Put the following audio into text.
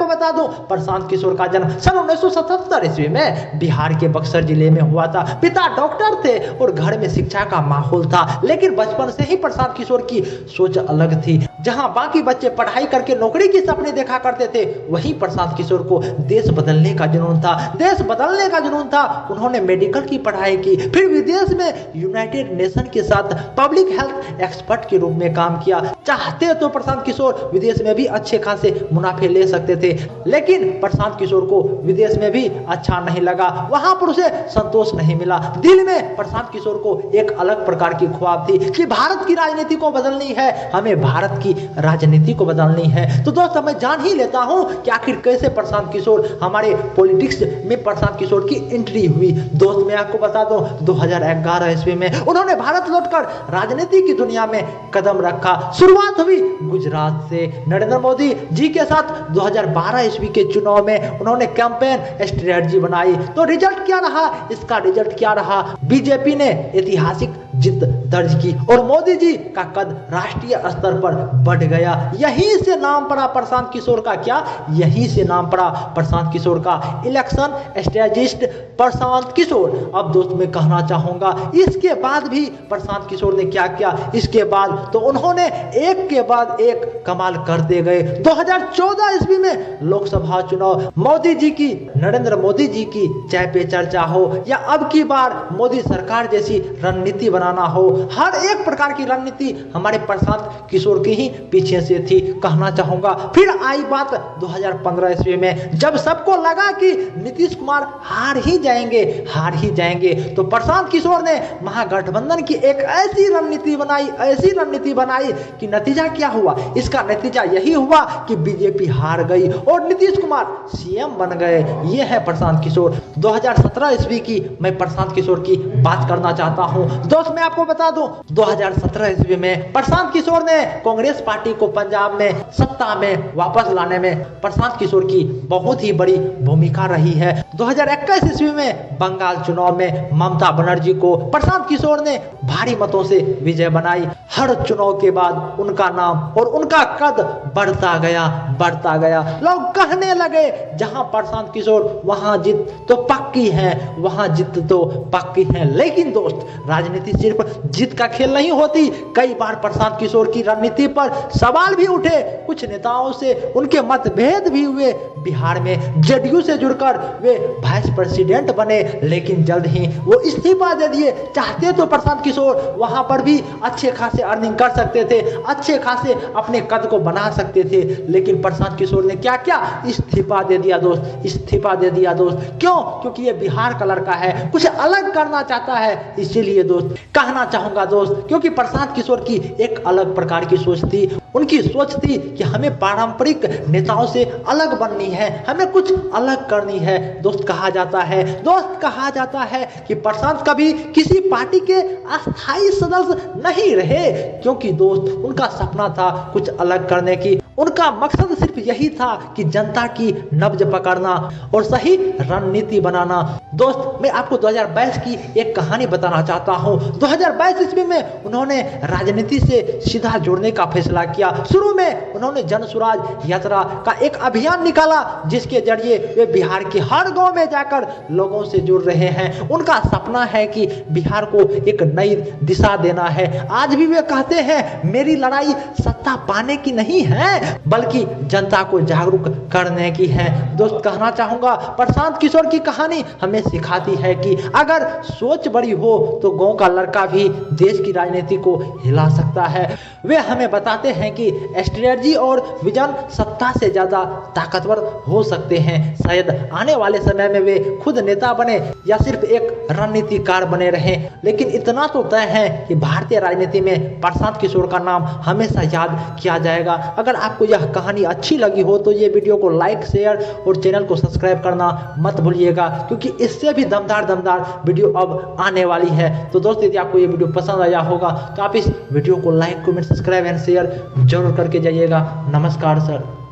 आपको बता दूं प्रशांत किशोर का जन्म सन 1977 ईस्वी में बिहार के बक्सर जिले में हुआ था। पिता डॉक्टर थे और घर में शिक्षा का माहौल था, लेकिन बचपन से ही प्रशांत किशोर की सोच अलग थी। जहां बाकी बच्चे पढ़ाई करके नौकरी के सपने देखा करते थे, वहीं प्रशांत किशोर को देश बदलने का जुनून था। देश बदलने का जुनून था। उन्होंने मेडिकल की पढ़ाई की, फिर विदेश में यूनाइटेड नेशन के साथ पब्लिक हेल्थ एक्सपर्ट के रूप में काम किया। चाहते तो प्रशांत किशोर विदेश में भी अच्छे खासे मुनाफे ले सकते थे, लेकिन प्रशांत किशोर को विदेश में भी अच्छा नहीं लगा। वहां पर उसे संतोष नहीं मिला। दिल में प्रशांत किशोर को एक अलग प्रकार की ख्वाब थी कि भारत की राजनीति को बदलनी है, हमें भारत की राजनीति को बदलनी है। तो दोस्तों मैं जान ही लेता हूं कि आखिर कैसे प्रशांत किशोर हमारे पॉलिटिक्स में प्रशांत किशोर की एंट्री हुई। दोस्त मैं आपको बता दूं 2011 ईस्वी में उन्होंने भारत लौटकर राजनीति की दुनिया में कदम रखा। शुरुआत हुई गुजरात से। नरेंद्र मोदी जी के साथ 2012 ईस्वी के चुनाव में उन्होंने कैंपेन स्ट्रेटजी बनाई। तो रिजल्ट क्या रहा? इसका रिजल्ट क्या रहा? बीजेपी ने ऐतिहासिक जीत दर्ज की और मोदी जी का कद राष्ट्रीय स्तर पर बढ़ गया। यहीं से नाम पड़ा प्रशांत किशोर का। क्या? यहीं से नाम पड़ा प्रशांत किशोर का, इलेक्शन स्ट्रेटेजिस्ट प्रशांत किशोर। अब दोस्त मैं कहना चाहूंगा इसके बाद भी प्रशांत किशोर ने क्या किया? इसके बाद तो उन्होंने एक के बाद एक कमाल करते गए। 2014 ईस्वी में लोकसभा चुनाव, मोदी जी की, नरेंद्र मोदी जी की चाय पे चर्चा हो या अब की बार मोदी सरकार जैसी रणनीति बनाना हो, हर एक प्रकार की रणनीति हमारे प्रशांत किशोर के ही पीछे से थी। कहना चाहूंगा फिर आई बात 2015 ईस्वी में, जब सबको लगा कि नीतीश कुमार हार ही जाएंगे, तो प्रशांत किशोर ने महागठबंधन की एक ऐसी रणनीति बनाई कि नतीजा क्या हुआ? इसका नतीजा यही हुआ कि बीजेपी हार गई और नीतीश कुमार सीएम बन गए। ये है प्रशांत किशोर। 2017 ईस्वी की मैं प्रशांत किशोर की बात करना चाहता हूं। दोस्त मैं आपको बता दूं 2017 ईस्वी में प्रशांत किशोर ने कांग्रेस पार्टी को पंजाब में सत्ता में वापस लाने में प्रशांत किशोर की बहुत ही बड़ी भूमिका रही है। 2021 ईस्वी में बंगाल चुनाव में ममता बनर्जी को प्रशांत किशोर ने भारी मतों से विजय बनाई। हर चुनाव के बाद उनका नाम और उनका कद बढ़ता गया। लोग कहने लगे जहां प्रशांत किशोर वहां जीत तो पक्की है। लेकिन दोस्त राजनीति सिर्फ जीत का खेल नहीं होती। कई बार प्रशांत किशोर की रणनीति पर सवाल भी उठे, कुछ नेताओं से उनके मतभेद भी हुए। बिहार में जेडीयू से जुड़कर वे वाइस प्रेसिडेंट बने, लेकिन जल्द ही वो इस्तीफा दे दिए। चाहते तो प्रशांत किशोर वहां पर भी अच्छे खासे अर्निंग कर सकते थे, अच्छे खासे अपने कद को बना सकते थे, लेकिन प्रशांत किशोर ने क्या किया? इस्तीफा दे दिया दोस्त। क्यों? क्योंकि ये बिहार का लड़का है, कुछ अलग करना चाहता है। इसीलिए दोस्त कहना चाहूंगा दोस्त, क्योंकि प्रशांत किशोर की एक अलग प्रकार की सोच थी। उनकी सोच थी कि हमें पारंपरिक नेताओं से अलग बननी है, हमें कुछ अलग करनी है। दोस्त कहा जाता है कि प्रशांत कभी किसी पार्टी के अस्थायी सदस्य नहीं रहे, क्योंकि दोस्त उनका सपना था कुछ अलग करने की। उनका मकसद सिर्फ यही था कि जनता की नब्ज पकड़ना और सही रणनीति बनाना। दोस्त मैं आपको 2022 की एक कहानी बताना चाहता हूं। 2022 ईस्वी में उन्होंने राजनीति से सीधा जुड़ने का फैसला किया। शुरू में उन्होंने जन स्वराज यात्रा का एक अभियान निकाला, जिसके जरिए वे बिहार के हर गांव में जाकर लोगों से जुड़ रहे हैं। उनका सपना है कि बिहार को एक नई दिशा देना है। आज भी वे कहते हैं मेरी लड़ाई सत्ता पाने की नहीं है, बल्कि जनता को जागरूक करने की है। दोस्त कहना चाहूंगा प्रशांत किशोर की कहानी हमें सिखाती है कि अगर सोच बड़ी हो तो गांव का लड़का भी देश की राजनीति को हिला सकता है। वे हमें बताते हैं कि स्ट्रेटजी और विजन सत्ता से ज्यादा ताकतवर हो सकते हैं। शायद आने वाले समय में वे खुद नेता बने या सिर्फ एक रणनीतिकार बने रहे, लेकिन इतना तो तय है कि भारतीय राजनीति में प्रशांत किशोर का नाम हमेशा याद किया जाएगा। अगर आपको यह कहानी अच्छी लगी हो तो ये वीडियो को लाइक, शेयर और चैनल को सब्सक्राइब करना मत भूलिएगा, क्योंकि इससे भी दमदार वीडियो अब आने वाली है। तो दोस्तों यदि आपको ये वीडियो पसंद आया होगा तो आप इस वीडियो को like, comment, subscribe and share जरूर करके जाइएगा। नमस्कार सर।